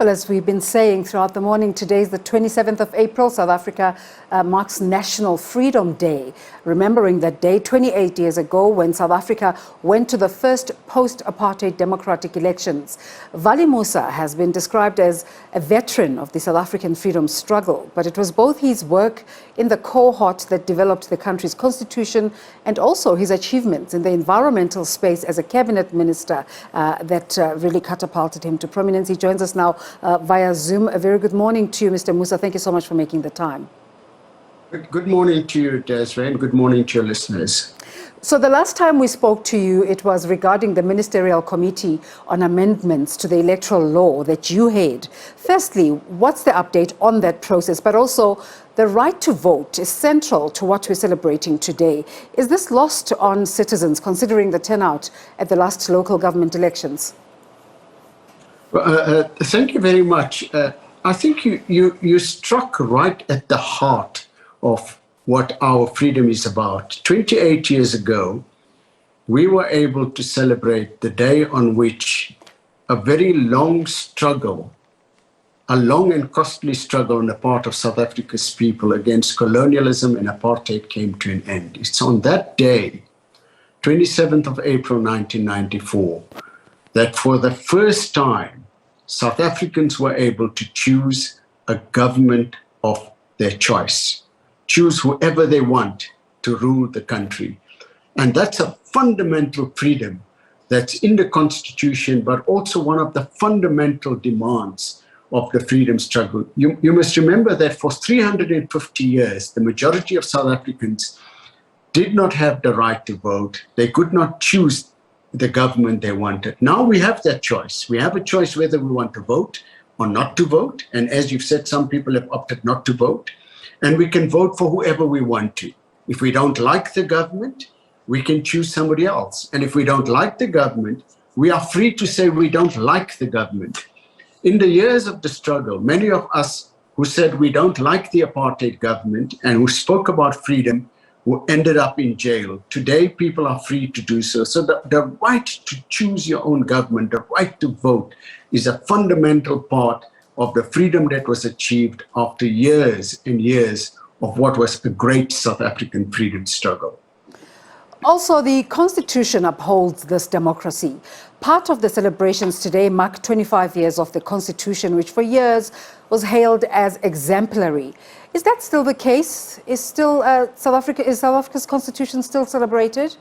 Well, as we've been saying throughout the morning, today is the 27th of April. South Africa marks National Freedom Day, remembering that day 28 years ago when South Africa went to the first post-apartheid democratic elections. Valli Moosa has been described as a veteran of the South African freedom struggle, but it was both his work in the cohort that developed the country's constitution and also his achievements in the environmental space as a cabinet minister that really catapulted him to prominence. He joins us now via Zoom. A very good morning to you, Mr. Moosa. Thank you so much for making the time. Good morning to you, Desiree, and good morning to your listeners. So the last time we spoke to you, it was regarding the Ministerial Committee on Amendments to the Electoral Law that you head. Firstly, what's the update on that process? But also, the right to vote is central to what we're celebrating today. Is this lost on citizens, considering the turnout at the last local government elections? Thank you very much. I think you struck right at the heart of what our freedom is about. 28 years ago, we were able to celebrate the day on which a very long struggle, a long and costly struggle on the part of South Africa's people against colonialism and apartheid came to an end. It's on that day, 27th of April 1994, that for the first time, South Africans were able to choose a government of their choice, choose whoever they want to rule the country. And that's a fundamental freedom that's in the Constitution, but also one of the fundamental demands of the freedom struggle. You must remember that for 350 years, the majority of South Africans did not have the right to vote. They could not choose the government they wanted. Now we have that choice. We have a choice whether we want to vote or not to vote. And as you've said, some people have opted not to vote. And we can vote for whoever we want to. If we don't like the government, we can choose somebody else. And if we don't like the government, we are free to say we don't like the government. In the years of the struggle, many of us who said we don't like the apartheid government and who spoke about freedom who ended up in jail. Today, people are free to do so. So the right to choose your own government, the right to vote, is a fundamental part of the freedom that was achieved after years and years of what was a great South African freedom struggle. Also, the Constitution upholds this democracy. Part of the celebrations today mark 25 years of the Constitution, which for years was hailed as exemplary. Is that still the case? Is South Africa's Constitution still celebrated?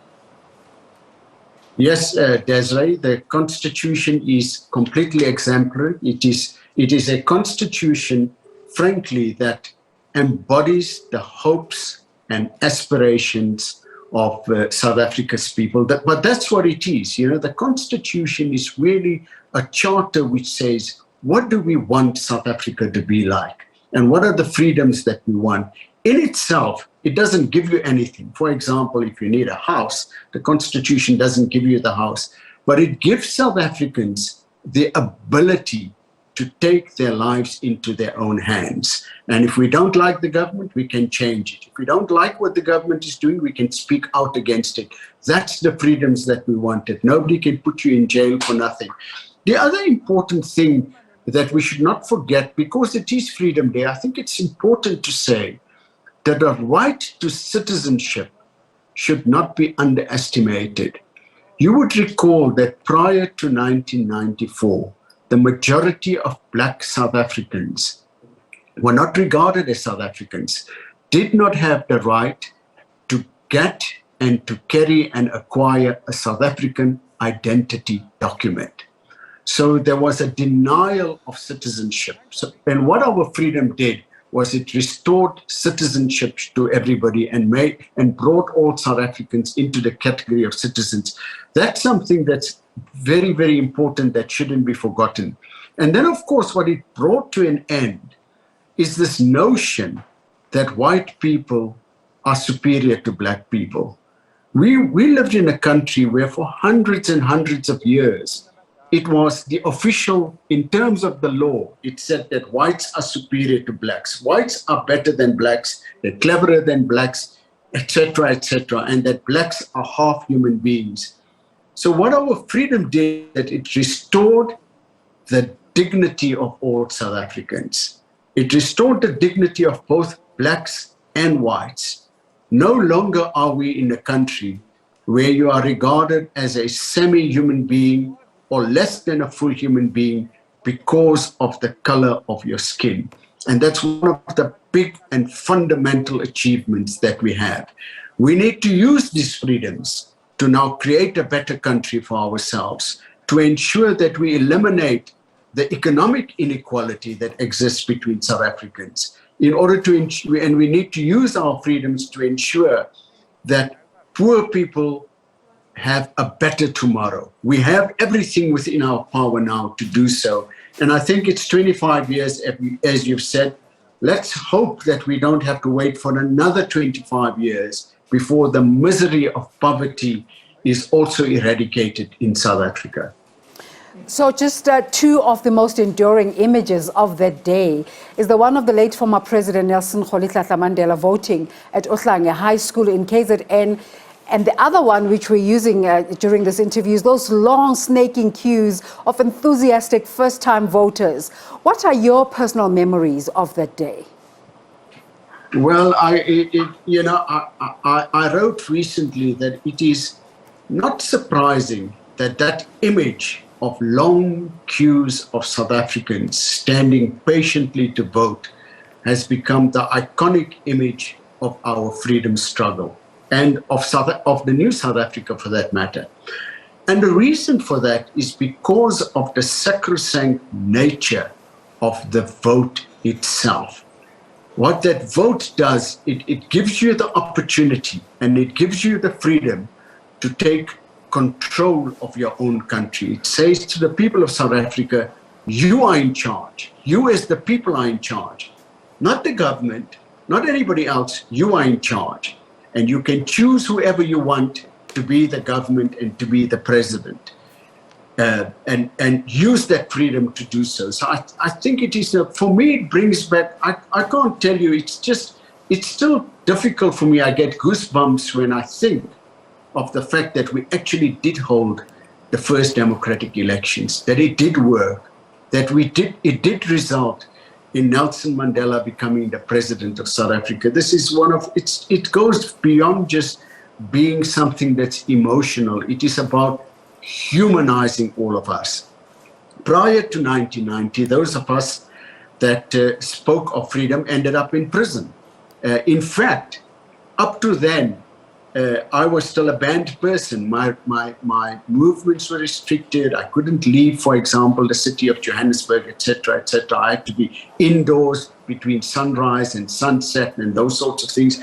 Yes, Desiree, the Constitution is completely exemplary. It is a Constitution, frankly, that embodies the hopes and aspirations of South Africa's people. But that's what it is. You know, the Constitution is really a charter which says, what do we want South Africa to be like? And what are the freedoms that we want? In itself, it doesn't give you anything. For example, if you need a house, the Constitution doesn't give you the house, but it gives South Africans the ability to take their lives into their own hands. And if we don't like the government, we can change it. If we don't like what the government is doing, we can speak out against it. That's the freedoms that we wanted. Nobody can put you in jail for nothing. The other important thing that we should not forget, because it is Freedom Day, I think it's important to say that the right to citizenship should not be underestimated. You would recall that prior to 1994, the majority of Black South Africans were not regarded as South Africans, did not have the right to get and to carry and acquire a South African identity document. So there was a denial of citizenship. And what our freedom did was it restored citizenship to everybody and brought all South Africans into the category of citizens. That's something that's very, very important that shouldn't be forgotten. And then, of course, what it brought to an end is this notion that white people are superior to Black people. We lived in a country where for hundreds and hundreds of years, it was the official, in terms of the law, it said that whites are superior to Blacks. Whites are better than Blacks, they're cleverer than Blacks, etc., and that Blacks are half human beings. So what our freedom did, that it restored the dignity of all South Africans. It restored the dignity of both blacks and whites. No longer are we in a country where you are regarded as a semi-human being or less than a full human being because of the color of your skin. And that's one of the big and fundamental achievements that we have. We need to use these freedoms to now create a better country for ourselves, to ensure that we eliminate the economic inequality that exists between South Africans, in order to ensure, and we need to use our freedoms to ensure that poor people have a better tomorrow. We have everything within our power now to do so. And I think it's 25 years, as you've said. Let's hope that we don't have to wait for another 25 years before the misery of poverty is also eradicated in South Africa. So just two of the most enduring images of that day is the one of the late former President Nelson Rolihlahla Mandela voting at Ohlange High School in KZN. And the other one, which we're using during this interview, is those long snaking queues of enthusiastic first-time voters. What are your personal memories of that day? Well, I wrote recently that it is not surprising that that image of long queues of South Africans standing patiently to vote has become the iconic image of our freedom struggle and of the new South Africa, for that matter. And the reason for that is because of the sacrosanct nature of the vote itself. What that vote does, it gives you the opportunity and it gives you the freedom to take control of your own country. It says to the people of South Africa, you are in charge. You as the people are in charge. Not the government, not anybody else, you are in charge. And you can choose whoever you want to be the government and to be the president. And use that freedom to do so. So I think it is, for me, it brings back, I can't tell you, it's still difficult for me. I get goosebumps when I think of the fact that we actually did hold the first democratic elections, that it did work, that it did result in Nelson Mandela becoming the president of South Africa. This is it goes beyond just being something that's emotional. It is about humanizing all of us. Prior to 1990, those of us that spoke of freedom ended up in prison. In fact, up to then, I was still a banned person. My movements were restricted. I couldn't leave, for example, the city of Johannesburg, etc., etc. I had to be indoors between sunrise and sunset and those sorts of things.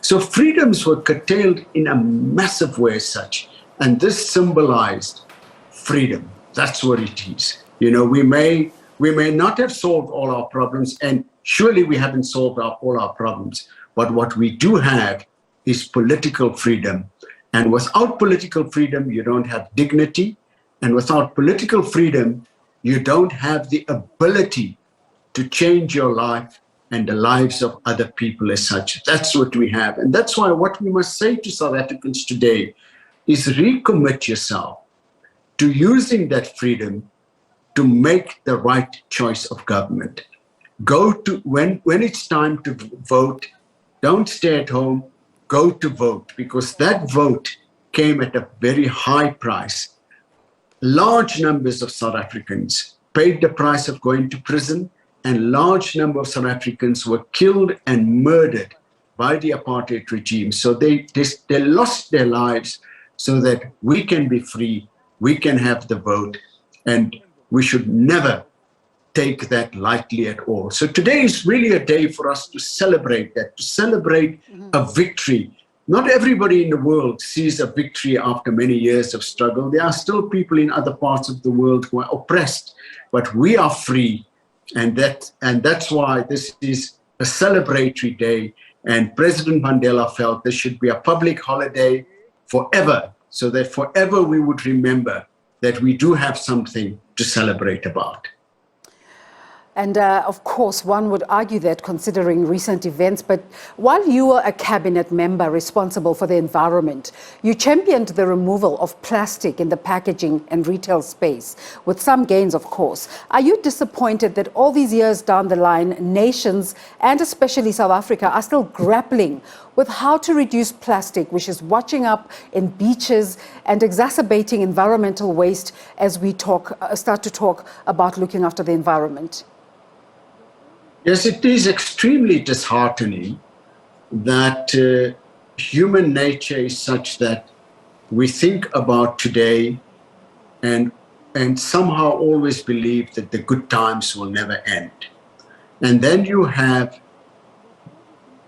So freedoms were curtailed in a massive way as such. And this symbolized freedom. That's what it is. You know, we may not have solved all our problems, and surely we haven't solved all our problems. But what we do have is political freedom. And without political freedom, you don't have dignity. And without political freedom, you don't have the ability to change your life and the lives of other people as such. That's what we have. And that's why what we must say to South Africans today is recommit yourself to using that freedom to make the right choice of government. Go to, when it's time to vote, don't stay at home, go to vote, because that vote came at a very high price. Large numbers of South Africans paid the price of going to prison, and large number of South Africans were killed and murdered by the apartheid regime. So they lost their lives so that we can be free, we can have the vote, and we should never take that lightly at all. So today is really a day for us to celebrate that, to celebrate a victory. Not everybody in the world sees a victory after many years of struggle. There are still people in other parts of the world who are oppressed, but we are free. And that's why this is a celebratory day. And President Mandela felt this should be a public holiday forever, so that forever we would remember that we do have something to celebrate about. And of course, one would argue that considering recent events, but while you were a cabinet member responsible for the environment, you championed the removal of plastic in the packaging and retail space, with some gains, of course. Are you disappointed that all these years down the line, nations, and especially South Africa, are still grappling with how to reduce plastic, which is washing up in beaches and exacerbating environmental waste as we start to talk about looking after the environment? Yes, it is extremely disheartening that human nature is such that we think about today and somehow always believe that the good times will never end. And then you have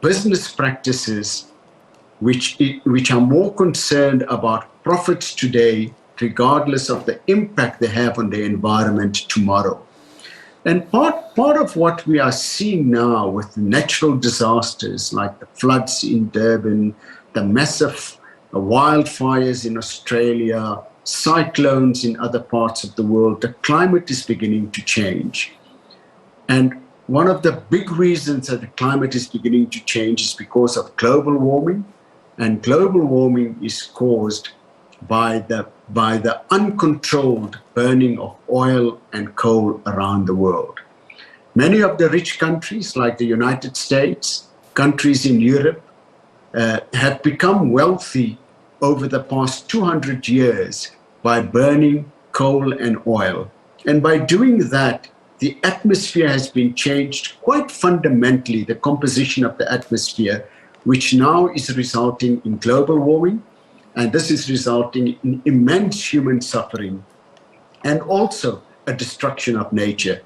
business practices which are more concerned about profits today, regardless of the impact they have on the environment tomorrow. And part of what we are seeing now with natural disasters like the floods in Durban, the massive wildfires in Australia, cyclones in other parts of the world, the climate is beginning to change. And one of the big reasons that the climate is beginning to change is because of global warming. And global warming is caused by the uncontrolled burning of oil and coal around the world. Many of the rich countries like the United States, countries in Europe, have become wealthy over the past 200 years by burning coal and oil. And by doing that, the atmosphere has been changed quite fundamentally, the composition of the atmosphere, which now is resulting in global warming. And this is resulting in immense human suffering and also a destruction of nature.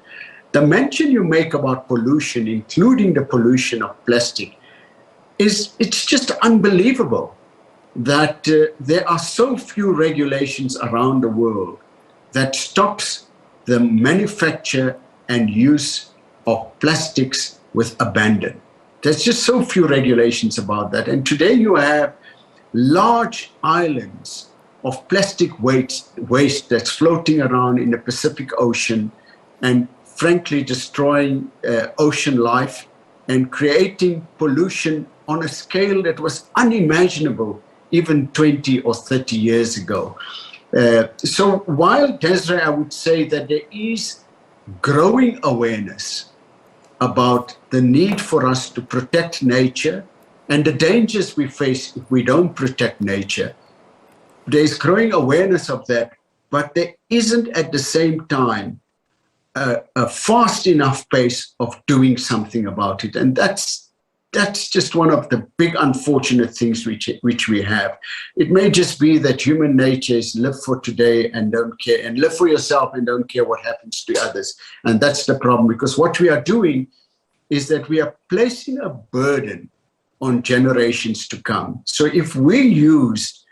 The mention you make about pollution, including the pollution of plastic, it's just unbelievable that there are so few regulations around the world that stops the manufacture and use of plastics with abandon. There's just so few regulations about that. And today you have large islands of plastic waste that's floating around in the Pacific Ocean and frankly destroying ocean life and creating pollution on a scale that was unimaginable even 20 or 30 years ago. So while, Desiree, I would say that there is growing awareness about the need for us to protect nature and the dangers we face if we don't protect nature. There's growing awareness of that, but there isn't at the same time a fast enough pace of doing something about it. And that's just one of the big unfortunate things which we have. It may just be that human nature is live for today and don't care, and live for yourself and don't care what happens to others. And that's the problem, because what we are doing is that we are placing a burden on generations to come. So if we use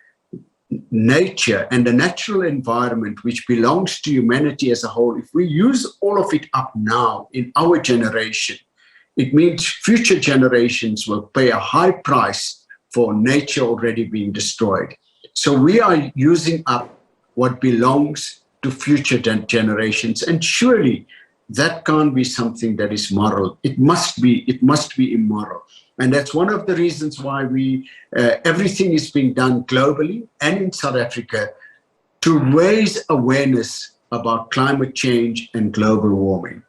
nature and the natural environment, which belongs to humanity as a whole, if we use all of it up now in our generation, it means future generations will pay a high price for nature already being destroyed. So we are using up what belongs to future generations. And surely that can't be something that is moral. It must be immoral. And that's one of the reasons why everything is being done globally and in South Africa to raise awareness about climate change and global warming,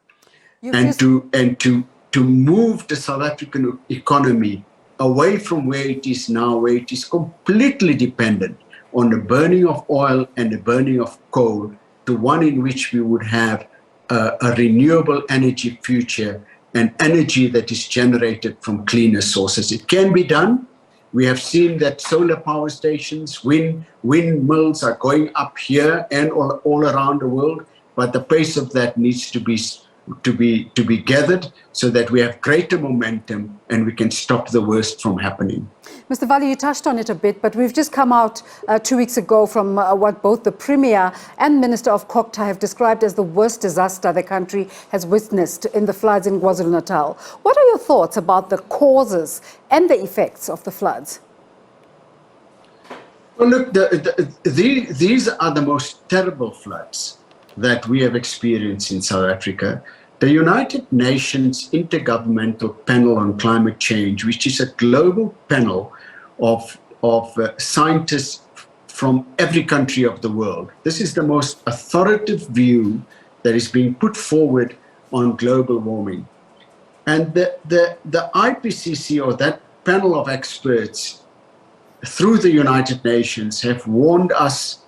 to move the South African economy away from where it is now, where it is completely dependent on the burning of oil and the burning of coal, to one in which we would have a renewable energy future and energy that is generated from cleaner sources. It can be done. We have seen that solar power stations, windmills are going up here and all around the world, but the pace of that needs to be gathered so that we have greater momentum and we can stop the worst from happening. Mr. Valli, you touched on it a bit, but we've just come out 2 weeks ago from what both the Premier and Minister of COGTA have described as the worst disaster the country has witnessed in the floods in KwaZulu-Natal. What are your thoughts about the causes and the effects of the floods? Well, look, these are the most terrible floods that we have experienced in South Africa. The United Nations Intergovernmental Panel on Climate Change, which is a global panel of scientists from every country of the world. This is the most authoritative view that is being put forward on global warming. And the IPCC, or that panel of experts through the United Nations, have warned us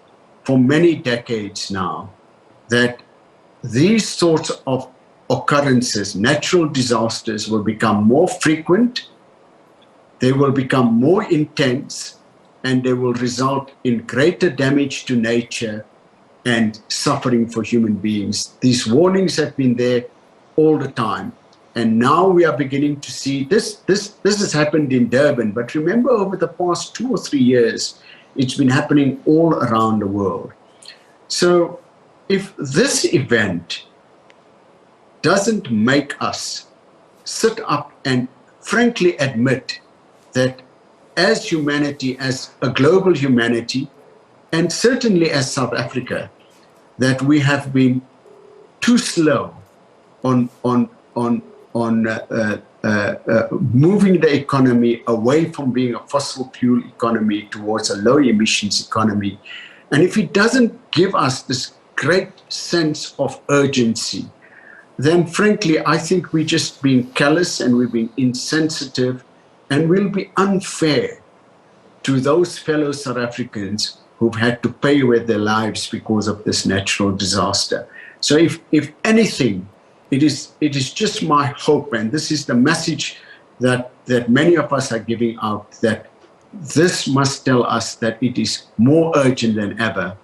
for many decades now that these sorts of occurrences, natural disasters, will become more frequent, they will become more intense, and they will result in greater damage to nature and suffering for human beings. These warnings have been there all the time. And now we are beginning to see this has happened in Durban, but remember, over the past 2 or 3 years, it's been happening all around the world. So if this event doesn't make us sit up and frankly admit that as humanity, as a global humanity, and certainly as South Africa, that we have been too slow on moving the economy away from being a fossil fuel economy towards a low emissions economy. And if it doesn't give us this great sense of urgency, then frankly, I think we're just being callous and we're being insensitive, and will be unfair to those fellow South Africans who've had to pay with their lives because of this natural disaster. So if anything, it is just my hope, and this is the message that many of us are giving out, that this must tell us that it is more urgent than ever.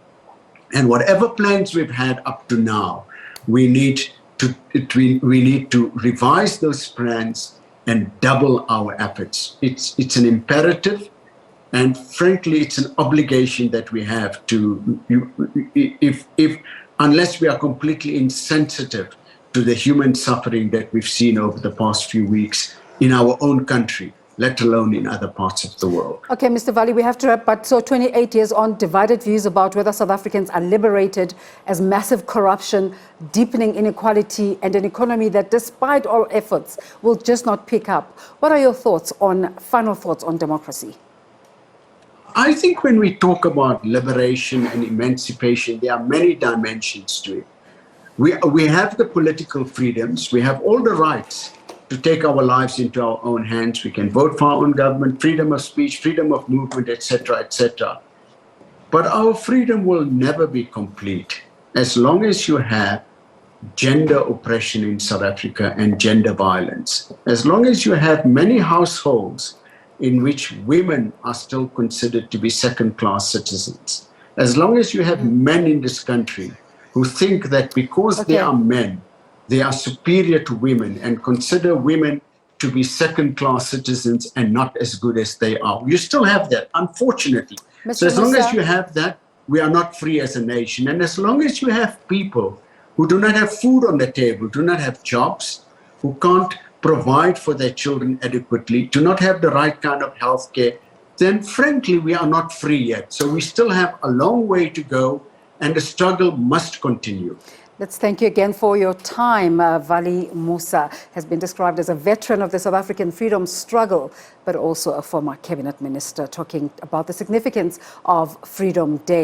And whatever plans we've had up to now, we need to revise those plans and double our efforts. It's an imperative, and frankly, it's an obligation that we have to, unless we are completely insensitive to the human suffering that we've seen over the past few weeks in our own country, let alone in other parts of the world. Okay, Mr. Valli, we have to wrap, but so 28 years on, divided views about whether South Africans are liberated as massive corruption, deepening inequality, and an economy that, despite all efforts, will just not pick up. What are your final thoughts on democracy? I think when we talk about liberation and emancipation, there are many dimensions to it. We have the political freedoms, we have all the rights to take our lives into our own hands. We can vote for our own government, freedom of speech, freedom of movement, etc., etc. But our freedom will never be complete as long as you have gender oppression in South Africa and gender violence. As long as you have many households in which women are still considered to be second-class citizens. As long as you have men in this country who think that because they are men, they are superior to women and consider women to be second-class citizens and not as good as they are. You still have that, unfortunately. Mr. So as long Moosa, as you have that, we are not free as a nation. And as long as you have people who do not have food on the table, do not have jobs, who can't provide for their children adequately, do not have the right kind of health care, then frankly, we are not free yet. So we still have a long way to go, and the struggle must continue. Let's thank you again for your time. Valli Moosa has been described as a veteran of the South African freedom struggle, but also a former cabinet minister, talking about the significance of Freedom Day.